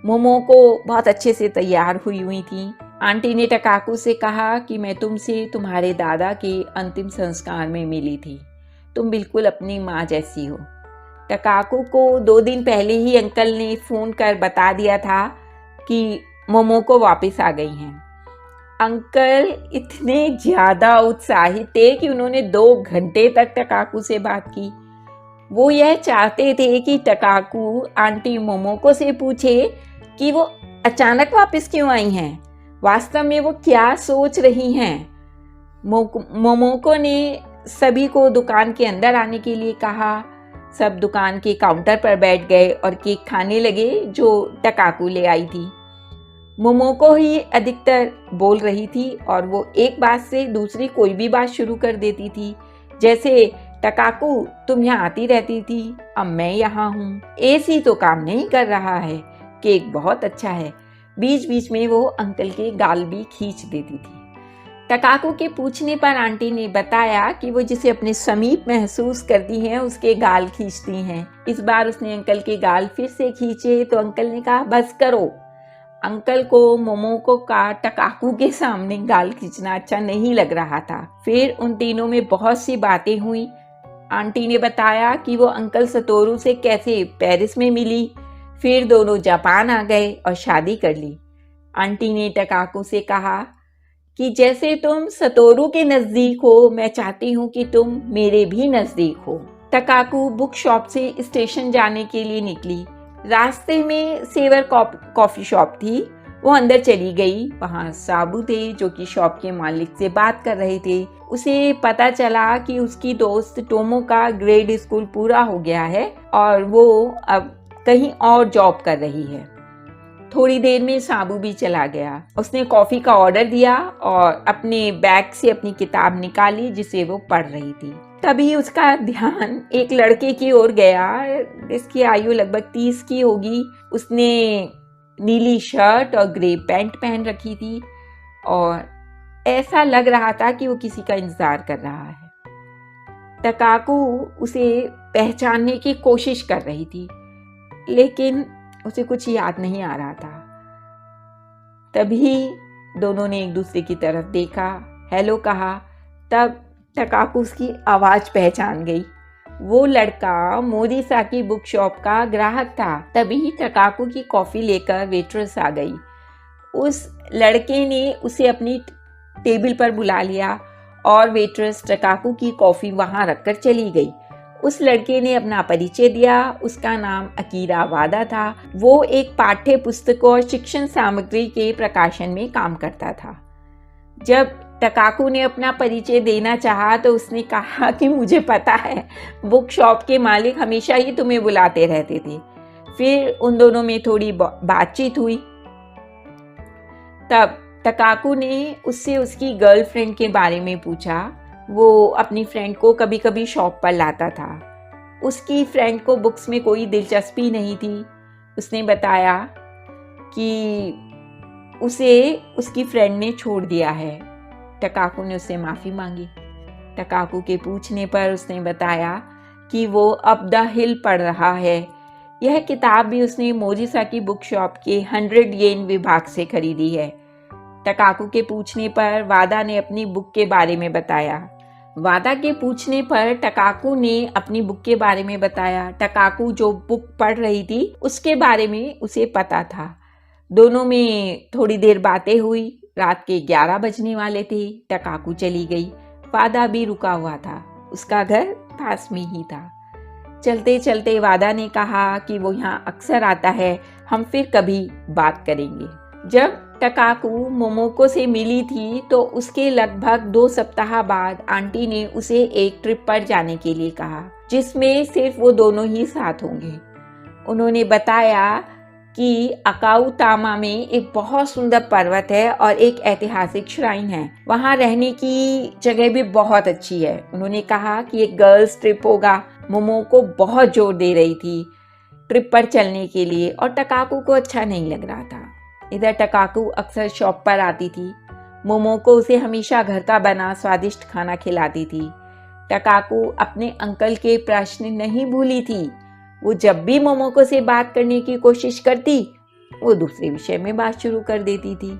मोमोको बहुत अच्छे से तैयार हुई थी। आंटी ने टकाकू से कहा कि मैं तुमसे तुम्हारे दादा के अंतिम संस्कार में मिली थी। तुम बिल्कुल अपनी माँ जैसी हो। टकाकू को 2 दिन पहले ही अंकल ने फ़ोन कर बता दिया था कि मोमोको वापस आ गई हैं। अंकल इतने ज़्यादा उत्साहित थे कि उन्होंने 2 घंटे तक टकाकू से बात की। वो यह चाहते थे कि टकाकू आंटी मोमोको से पूछे कि वो अचानक वापस क्यों आई हैं, वास्तव में वो क्या सोच रही हैं। मोमोको ने सभी को दुकान के अंदर आने के लिए कहा। सब दुकान के काउंटर पर बैठ गए और केक खाने लगे जो टकाकू ले आई थी। मोमोको ही अधिकतर बोल रही थी और वो एक बात से दूसरी कोई भी बात शुरू कर देती थी। जैसे टकाकू तुम यहाँ आती रहती थी, अब मैं यहाँ हूँ। एसी तो काम नहीं कर रहा है, केक बहुत अच्छा है। बीच बीच में वो अंकल के गाल भी खींच देती थी। टकाकू के पूछने पर आंटी ने बताया कि वो जिसे अपने समीप महसूस करती हैं उसके गाल खींचती हैं। इस बार उसने अंकल के गाल फिर से खींचे तो अंकल ने कहा बस करो। अंकल को मोमोको का टकाकू के सामने गाल खींचना अच्छा नहीं लग रहा था। फिर उन तीनों में बहुत सी बातें हुई। आंटी ने बताया कि वो अंकल सतोरू से कैसे पेरिस में मिली, फिर दोनों जापान आ गए और शादी कर ली। आंटी ने टकाकू से कहा कि जैसे तुम सतोरू के नज़दीक हो, मैं चाहती हूँ कि तुम मेरे भी नज़दीक हो। टकाकू बुक शॉप से स्टेशन जाने के लिए निकली। रास्ते में सेवर कॉफ़ी शॉप थी। वो अंदर चली गई। वहाँ साबू थे जो कि शॉप के मालिक से बात कर रहे थे। उसे पता चला कि उसकी दोस्त टोमो का ग्रेड स्कूल पूरा हो गया है और वो अब कहीं और जॉब कर रही है। थोड़ी देर में साबू भी चला गया। उसने कॉफ़ी का ऑर्डर दिया और अपने बैग से अपनी किताब निकाली जिसे वो पढ़ रही थी। तभी उसका ध्यान एक लड़के की ओर गया, जिसकी आयु लगभग 30 की होगी। उसने नीली शर्ट और ग्रे पैंट पहन रखी थी और ऐसा लग रहा था कि वो किसी का इंतजार कर रहा है। तकाकू उसे पहचानने की कोशिश कर रही थी, लेकिन उसे कुछ याद नहीं आ रहा था। तभी दोनों ने एक दूसरे की तरफ देखा, हेलो कहा। तब तकाकू उसकी आवाज़ पहचान गई। वो लड़का मोरिसाकी बुक शॉप का ग्राहक था। तभी तकाकू की कॉफ़ी लेकर वेट्रेस आ गई। उस लड़के ने उसे अपनी टेबल पर बुला लिया और वेट्रेस तकाकू की कॉफ़ी वहाँ रखकर चली गई। उस लड़के ने अपना परिचय दिया। उसका नाम अकीरा वादा था। वो एक पाठ्य पुस्तकों और शिक्षण सामग्री के प्रकाशन में काम करता था। जब तकाकू ने अपना परिचय देना चाहा तो उसने कहा कि मुझे पता है, बुक शॉप के मालिक हमेशा ही तुम्हें बुलाते रहते थे। फिर उन दोनों में थोड़ी बातचीत हुई। तब तकाकू ने उससे उसकी गर्लफ्रेंड के बारे में पूछा। वो अपनी फ्रेंड को कभी कभी शॉप पर लाता था। उसकी फ्रेंड को बुक्स में कोई दिलचस्पी नहीं थी। उसने बताया कि उसे उसकी फ्रेंड ने छोड़ दिया है। तकाकू ने उससे माफ़ी मांगी। तकाकू के पूछने पर उसने बताया कि वो अप द हिल पढ़ रहा है। यह किताब भी उसने मोरिसाकी बुक शॉप के 100 येन विभाग से खरीदी है। तकाकू के पूछने पर वादा ने अपनी बुक के बारे में बताया। वादा के पूछने पर टकाकू ने अपनी बुक के बारे में बताया। टकाकू जो बुक पढ़ रही थी उसके बारे में उसे पता था। दोनों में थोड़ी देर बातें हुई। रात के 11 बजने वाले थे। टकाकू चली गई। वादा भी रुका हुआ था। उसका घर पास में ही था। चलते चलते वादा ने कहा कि वो यहाँ अक्सर आता है, हम फिर कभी बात करेंगे। जब टकाकू मोमोको से मिली थी तो उसके लगभग 2 सप्ताह बाद आंटी ने उसे एक ट्रिप पर जाने के लिए कहा, जिसमें सिर्फ वो दोनों ही साथ होंगे। उन्होंने बताया कि अकाउतामा में एक बहुत सुंदर पर्वत है और एक ऐतिहासिक श्राइन है। वहाँ रहने की जगह भी बहुत अच्छी है। उन्होंने कहा कि एक गर्ल्स ट्रिप होगा। मोमोको बहुत जोर दे रही थी ट्रिप पर चलने के लिए और टकाकू को अच्छा नहीं लग रहा था। इधर टकाकू अक्सर शॉप पर आती थी। मोमोको उसे हमेशा घर का बना स्वादिष्ट खाना खिलाती थी। टकाकू अपने अंकल के प्रश्न नहीं भूली थी। वो जब भी मोमोको से बात करने की कोशिश करती, वो दूसरे विषय में बात शुरू कर देती थी।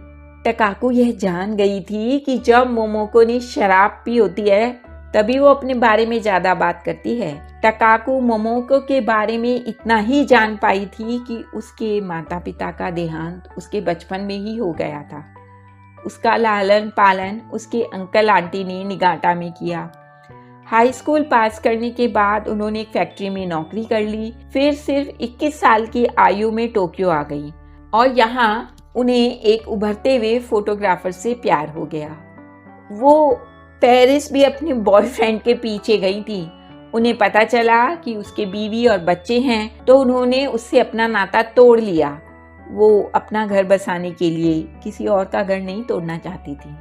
टकाकू यह जान गई थी कि जब मोमोको ने शराब पी होती है तभी वो अपने बारे में ज्यादा बात करती है। टकाकू मोमोको के बारे में इतना ही जान पाई थी कि उसके माता पिता का देहांत उसके बचपन में ही हो गया था। उसका लालन पालन उसके अंकल आंटी ने निगाटा में किया। हाई स्कूल पास करने के बाद उन्होंने एक फैक्ट्री में नौकरी कर ली। फिर सिर्फ 21 साल की आयु में टोक्यो आ गई और यहाँ उन्हें एक उभरते हुए फोटोग्राफर से प्यार हो गया। वो पेरिस भी अपने बॉयफ्रेंड के पीछे गई थी। उन्हें पता चला कि उसके बीवी और बच्चे हैं तो उन्होंने उससे अपना नाता तोड़ लिया। वो अपना घर बसाने के लिए किसी और का घर नहीं तोड़ना चाहती थी।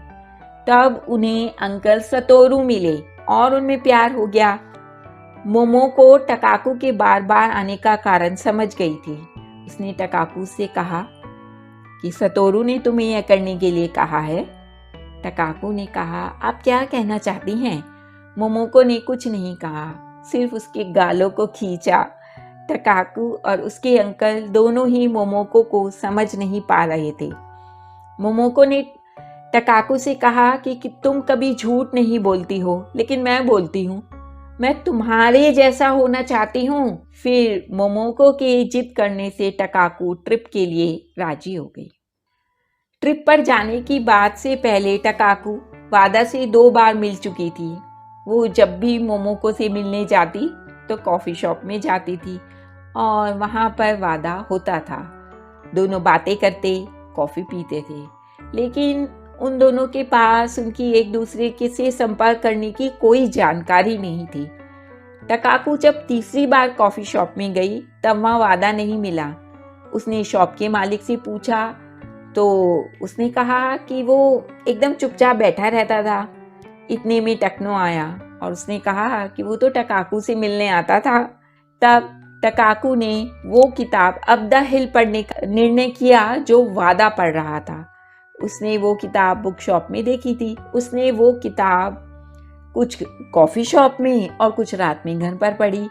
तब उन्हें अंकल सतोरू मिले और उनमें प्यार हो गया। मोमोको टकाकू के बार बार आने का कारण समझ गई थी। उसने टकाकू से कहा कि सतोरू ने तुम्हें यह करने के लिए कहा है। टकाकू ने कहा, आप क्या कहना चाहती हैं? मोमोको ने कुछ नहीं कहा, सिर्फ उसके गालों को खींचा। टकाकू और उसके अंकल दोनों ही मोमोको को समझ नहीं पा रहे थे। मोमोको ने टकाकू से कहा कि तुम कभी झूठ नहीं बोलती हो, लेकिन मैं बोलती हूँ। मैं तुम्हारे जैसा होना चाहती हूँ। फिर मोमोको के जिद करने से टकाकू ट्रिप के लिए राजी हो गई। ट्रिप पर जाने की बात से पहले टकाकू वादा से 2 बार मिल चुकी थी। वो जब भी मोमोको से मिलने जाती तो कॉफ़ी शॉप में जाती थी और वहाँ पर वादा होता था। दोनों बातें करते, कॉफ़ी पीते थे, लेकिन उन दोनों के पास उनकी एक दूसरे के से संपर्क करने की कोई जानकारी नहीं थी। टकाकू जब तीसरी बार कॉफ़ी शॉप में गई तब वहाँ वादा नहीं मिला। उसने शॉप के मालिक से पूछा तो उसने कहा कि वो एकदम चुपचाप बैठा रहता था। इतने में टकनो आया और उसने कहा कि वो तो टकाकू से मिलने आता था। तब टकाकू ने वो किताब अब द हिल पढ़ने का निर्णय किया जो वादा पढ़ रहा था। उसने वो किताब बुक शॉप में देखी थी। उसने वो किताब कुछ कॉफ़ी शॉप में और कुछ रात में घर पर पढ़ी।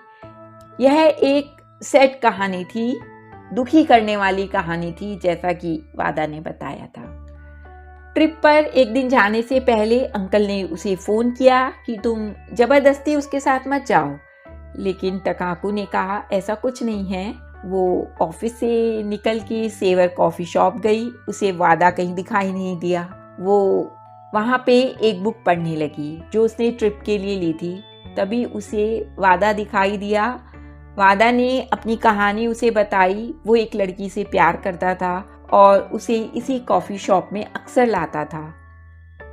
यह एक सैड कहानी थी, दुखी करने वाली कहानी थी, जैसा कि वादा ने बताया था। ट्रिप पर एक दिन जाने से पहले अंकल ने उसे फ़ोन किया कि तुम ज़बरदस्ती उसके साथ मत जाओ, लेकिन टकाकू ने कहा ऐसा कुछ नहीं है। वो ऑफिस से निकल के सेवर कॉफ़ी शॉप गई, उसे वादा कहीं दिखाई नहीं दिया। वो वहाँ पे एक बुक पढ़ने लगी जो उसने ट्रिप के लिए ली थी। तभी उसे वादा दिखाई दिया। वादा ने अपनी कहानी उसे बताई। वो एक लड़की से प्यार करता था और उसे इसी कॉफ़ी शॉप में अक्सर लाता था।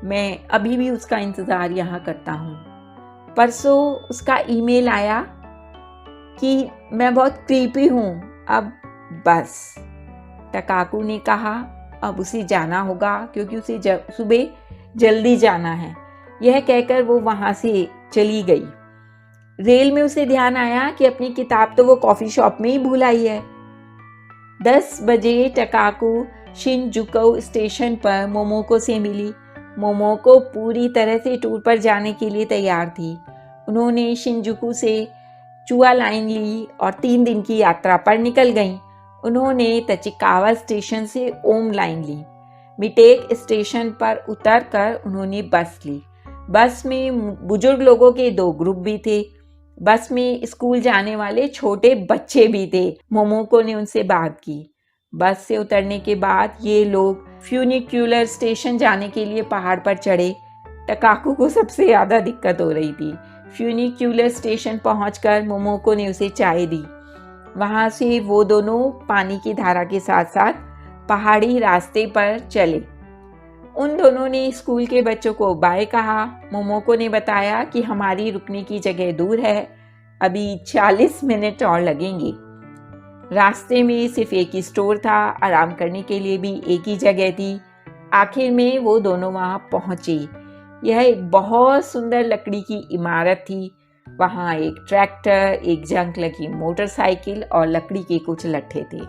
मैं अभी भी उसका इंतज़ार यहाँ करता हूँ। परसों उसका ईमेल आया कि मैं बहुत क्रीपी हूँ, अब बस। टकाकू ने कहा अब उसे जाना होगा क्योंकि उसे सुबह जल्दी जाना है। यह कहकर वो वहाँ से चली गई। रेल में उसे ध्यान आया कि अपनी किताब तो वो कॉफ़ी शॉप में ही भूल आई है। 10 बजे टकाकू शिनजुकू स्टेशन पर मोमोको से मिली। मोमोको पूरी तरह से टूर पर जाने के लिए तैयार थी। उन्होंने शिनजुकू से चुआ लाइन ली और 3 दिन की यात्रा पर निकल गईं। उन्होंने तचिकावा स्टेशन से ओम लाइन ली। मिटेक स्टेशन पर उतरकर उन्होंने बस ली। बस में बुजुर्ग लोगों के 2 ग्रुप भी थे। बस में स्कूल जाने वाले छोटे बच्चे भी थे। मोमोको ने उनसे बात की। बस से उतरने के बाद ये लोग फ्यूनिक्यूलर स्टेशन जाने के लिए पहाड़ पर चढ़े। टकाकू को सबसे ज़्यादा दिक्कत हो रही थी। फ्यूनिक्यूलर स्टेशन पहुंचकर मोमोको ने उसे चाय दी। वहां से वो दोनों पानी की धारा के साथ साथ पहाड़ी रास्ते पर चले। उन दोनों ने स्कूल के बच्चों को बाय कहा। मोमोको ने बताया कि हमारी रुकने की जगह दूर है, अभी 40 मिनट और लगेंगे। रास्ते में सिर्फ एक ही स्टोर था, आराम करने के लिए भी एक ही जगह थी। आखिर में वो दोनों वहां पहुंचे। यह एक बहुत सुंदर लकड़ी की इमारत थी। वहां एक ट्रैक्टर, एक जंग लगी मोटरसाइकिल और लकड़ी के कुछ लट्ठे थे।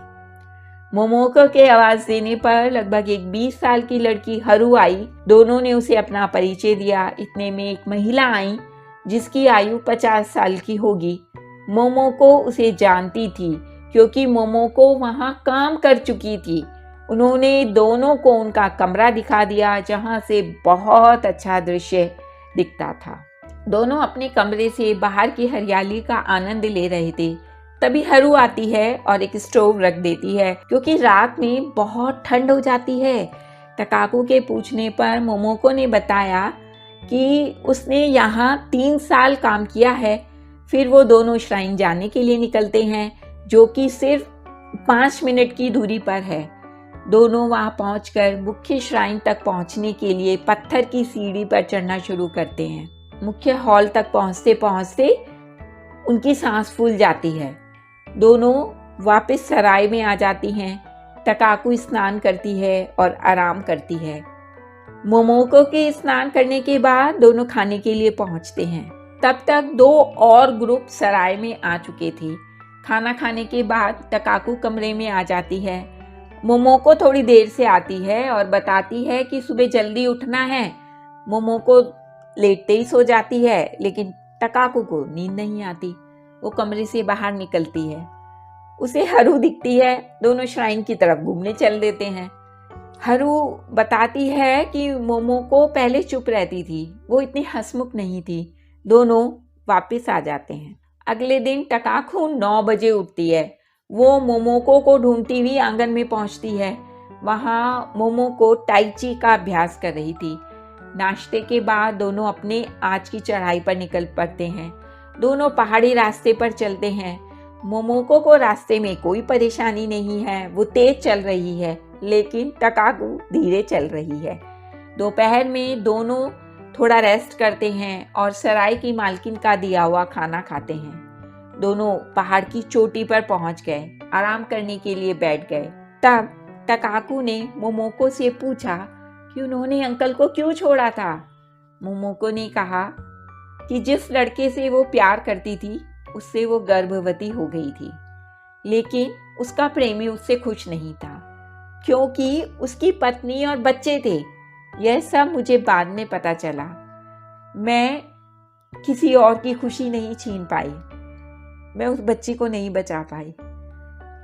मोमोको के आवाज देने पर लगभग एक 20 साल की लड़की हरू आई। दोनों ने उसे अपना परिचय दिया। इतने में एक महिला आई जिसकी आयु 50 साल की होगी। मोमोको उसे जानती थी क्योंकि मोमोको वहां काम कर चुकी थी। उन्होंने दोनों को उनका कमरा दिखा दिया जहां से बहुत अच्छा दृश्य दिखता था। दोनों अपने कमरे से बाहर की हरियाली का आनंद ले रहे थे। तभी हरू आती है और एक स्टोव रख देती है क्योंकि रात में बहुत ठंड हो जाती है। टकाकू के पूछने पर मोमोको ने बताया कि उसने यहाँ 3 साल काम किया है। फिर वो दोनों श्राइन जाने के लिए निकलते हैं जो कि सिर्फ 5 मिनट की दूरी पर है। दोनों वहां पहुंचकर मुख्य श्राइन तक पहुंचने के लिए पत्थर की सीढ़ी पर चढ़ना शुरू करते हैं। मुख्य हॉल तक पहुंचते पहुंचते उनकी सांस फूल जाती है। दोनों वापस सराय में आ जाती हैं। टकाकू स्नान करती है और आराम करती है। मोमोको के स्नान करने के बाद दोनों खाने के लिए पहुंचते हैं। तब तक 2 और ग्रुप सराय में आ चुके थे। खाना खाने के बाद टकाकू कमरे में आ जाती है। मोमोको थोड़ी देर से आती है और बताती है कि सुबह जल्दी उठना है। मोमोको लेटते ही सो जाती है, लेकिन टकाकू को नींद नहीं आती। वो कमरे से बाहर निकलती है। उसे हरू दिखती है। दोनों श्राइन की तरफ घूमने चल देते हैं। हरू बताती है कि मोमोको पहले चुप रहती थी, वो इतनी हंसमुख नहीं थी। दोनों वापस आ जाते हैं। अगले दिन टकाकू 9 बजे उठती है। वो मोमोको को ढूंढती हुई आंगन में पहुंचती है। वहां मोमोको टाइची का अभ्यास कर रही थी। नाश्ते के बाद दोनों अपने आज की चढ़ाई पर निकल पड़ते हैं। दोनों पहाड़ी रास्ते पर चलते हैं। मोमोको को रास्ते में कोई परेशानी नहीं है, वो तेज चल रही है, लेकिन टकाकू धीरे चल रही है। दोपहर में दोनों थोड़ा रेस्ट करते हैं और सराय की मालकिन का दिया हुआ खाना खाते हैं। दोनों पहाड़ की चोटी पर पहुंच गए। आराम करने के लिए बैठ गए। तब टकाकू ने मोमोको से पूछा कि उन्होंने अंकल को क्यों छोड़ा था। मोमोको ने कहा कि जिस लड़के से वो प्यार करती थी उससे वो गर्भवती हो गई थी, लेकिन उसका प्रेमी उससे खुश नहीं था क्योंकि उसकी पत्नी और बच्चे थे। यह सब मुझे बाद में पता चला। मैं किसी और की खुशी नहीं छीन पाई, मैं उस बच्ची को नहीं बचा पाई।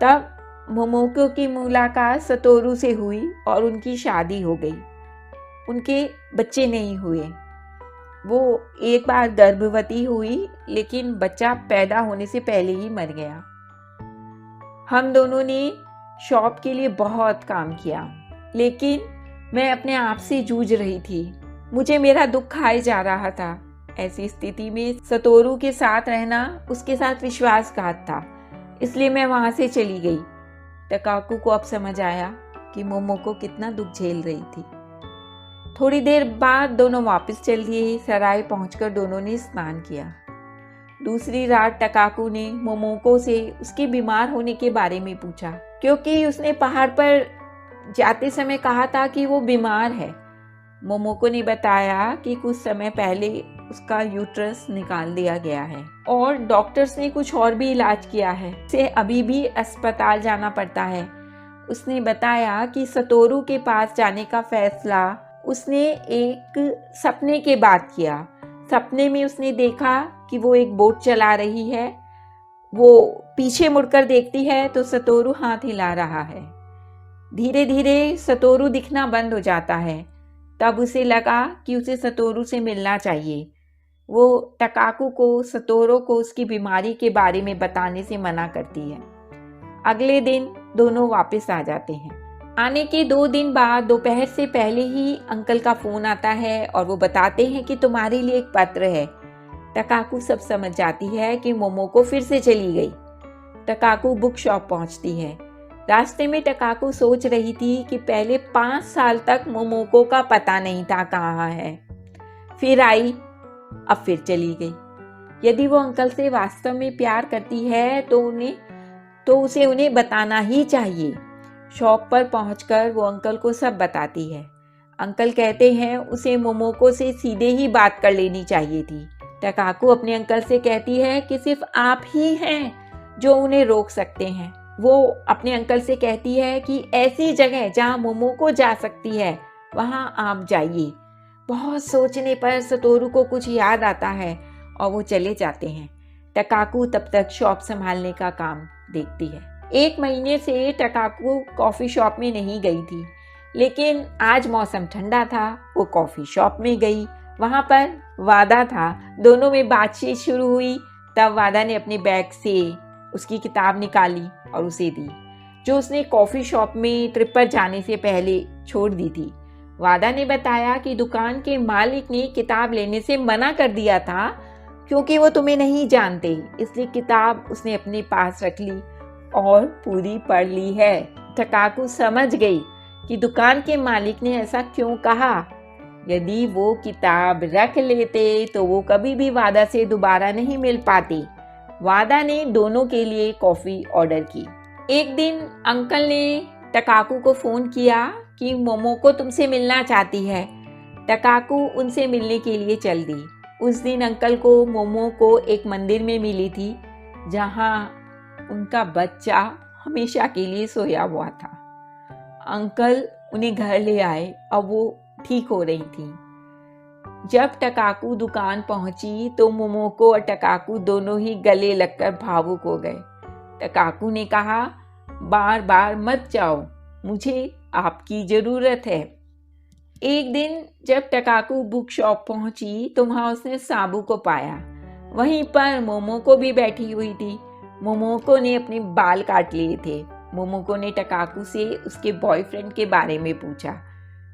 तब मोमोको की मुलाकात सतोरू से हुई और उनकी शादी हो गई। उनके बच्चे नहीं हुए। वो एक बार गर्भवती हुई, लेकिन बच्चा पैदा होने से पहले ही मर गया। हम दोनों ने शॉप के लिए बहुत काम किया, लेकिन मैं अपने आप से जूझ रही थी। मुझे मेरा दुख खाए जा रहा था। ऐसी स्थिति में सतोरू के साथ रहना उसके साथ विश्वासघात था, इसलिए मैं वहां से चली गई। टकाकू को अब समझ आया कि मोमोको कितना दुख झेल रही थी। थोड़ी देर बाद दोनों वापस चल दिए। सराय पहुंचकर दोनों ने स्नान किया। दूसरी रात टकाकू ने मोमोको से उसके बीमार होने के बारे में पूछा, क्योंकि उसने पहाड़ पर जाते समय कहा था कि वो बीमार है। मोमोको ने बताया कि कुछ समय पहले उसका यूट्रस निकाल दिया गया है और डॉक्टर्स ने कुछ और भी इलाज किया है, उसे अभी भी अस्पताल जाना पड़ता है। उसने बताया कि सतोरू के पास जाने का फैसला उसने एक सपने के बाद किया। सपने में उसने देखा कि वो एक बोट चला रही है। वो पीछे मुड़कर देखती है तो सतोरू हाथ हिला रहा है। धीरे धीरे सतोरू दिखना बंद हो जाता है। तब उसे लगा कि उसे सतोरू से मिलना चाहिए। वो टकाकू को सतोरू को उसकी बीमारी के बारे में बताने से मना करती है। अगले दिन दोनों वापस आ जाते हैं। आने के 2 दिन बाद दोपहर से पहले ही अंकल का फोन आता है और वो बताते हैं कि तुम्हारे लिए एक पत्र है। टकाकू सब समझ जाती है कि मोमोको फिर से चली गई। टकाकू बुक शॉप पहुंचती है। रास्ते में टकाकू सोच रही थी कि पहले 5 साल तक मोमोको का पता नहीं था कहाँ है। फिर आई, अब फिर चली गई। यदि वो अंकल से वास्तव में प्यार करती है तो उसे उन्हें बताना ही चाहिए। शॉप पर पहुंचकर वो अंकल को सब बताती है। अंकल कहते हैं उसे मोमोको से सीधे ही बात कर लेनी चाहिए थी। टकाकू अपने अंकल से कहती है कि सिर्फ आप ही हैं जो उन्हें रोक सकते हैं। वो अपने अंकल से कहती है कि ऐसी जगह जहां मोमोको जा सकती है वहां आप जाइए। बहुत सोचने पर सतोरू को कुछ याद आता है और वो चले जाते हैं। टकाकू तब तक शॉप संभालने का काम देखती है। 1 महीने से टकाकू कॉफ़ी शॉप में नहीं गई थी, लेकिन आज मौसम ठंडा था। वो कॉफ़ी शॉप में गई। वहाँ पर वादा था। दोनों में बातचीत शुरू हुई। तब वादा ने अपने बैग से उसकी किताब निकाली और उसे दी, जो उसने कॉफ़ी शॉप में ट्रिप पर जाने से पहले छोड़ दी थी। वादा ने बताया कि दुकान के मालिक ने किताब लेने से मना कर दिया था क्योंकि वो तुम्हें नहीं जानते, इसलिए किताब उसने अपने पास रख ली और पूरी पढ़ ली है। टकाकू समझ गई कि दुकान के मालिक ने ऐसा क्यों कहा। यदि वो किताब रख लेते तो वो कभी भी वादा से दोबारा नहीं मिल पाते। वादा ने दोनों के लिए कॉफ़ी ऑर्डर की। एक दिन अंकल ने टकाकू को फ़ोन किया कि मोमोको तुमसे मिलना चाहती है। टकाकू उनसे मिलने के लिए चल दी। उस दिन अंकल को मोमोको एक मंदिर में मिली थी जहाँ उनका बच्चा हमेशा के लिए सोया हुआ था। अंकल उन्हें घर ले आए और वो ठीक हो रही थी। जब टकाकू दुकान पहुंची तो मोमोको और टकाकू दोनों ही गले लगकर भावुक हो गए। टकाकू ने कहा, बार बार मत जाओ, मुझे आपकी ज़रूरत है। एक दिन जब टकाकू बुक शॉप पहुंची तो वहां उसने साबू को पाया। वहीं पर मोमोको भी बैठी हुई थी। मोमोको ने अपने बाल काट लिए थे। मोमोको ने टकाकू से उसके बॉयफ्रेंड के बारे में पूछा।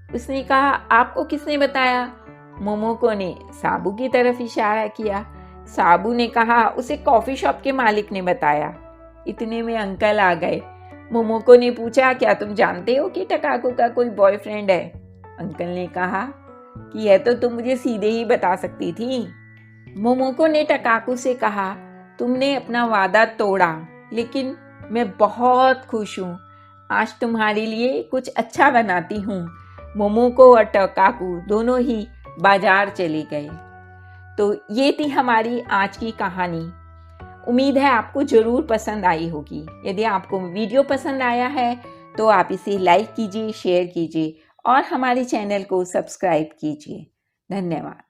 उसने कहा, आपको किसने बताया? मोमोको ने साबू की तरफ इशारा किया। साबू ने कहा, उसे कॉफ़ी शॉप के मालिक ने बताया। इतने में अंकल आ गए। मोमोको ने पूछा, क्या तुम जानते हो कि टकाकू का कोई बॉयफ्रेंड है? अंकल ने कहा कि यह तो तुम मुझे सीधे ही बता सकती थी। मोमोको ने टकाकू से कहा, तुमने अपना वादा तोड़ा, लेकिन मैं बहुत खुश हूँ। आज तुम्हारे लिए कुछ अच्छा बनाती हूँ। मोमोको और काकू दोनों ही बाजार चले गए। तो ये थी हमारी आज की कहानी। उम्मीद है आपको ज़रूर पसंद आई होगी। यदि आपको वीडियो पसंद आया है तो आप इसे लाइक कीजिए, शेयर कीजिए और हमारे चैनल को सब्सक्राइब कीजिए। धन्यवाद।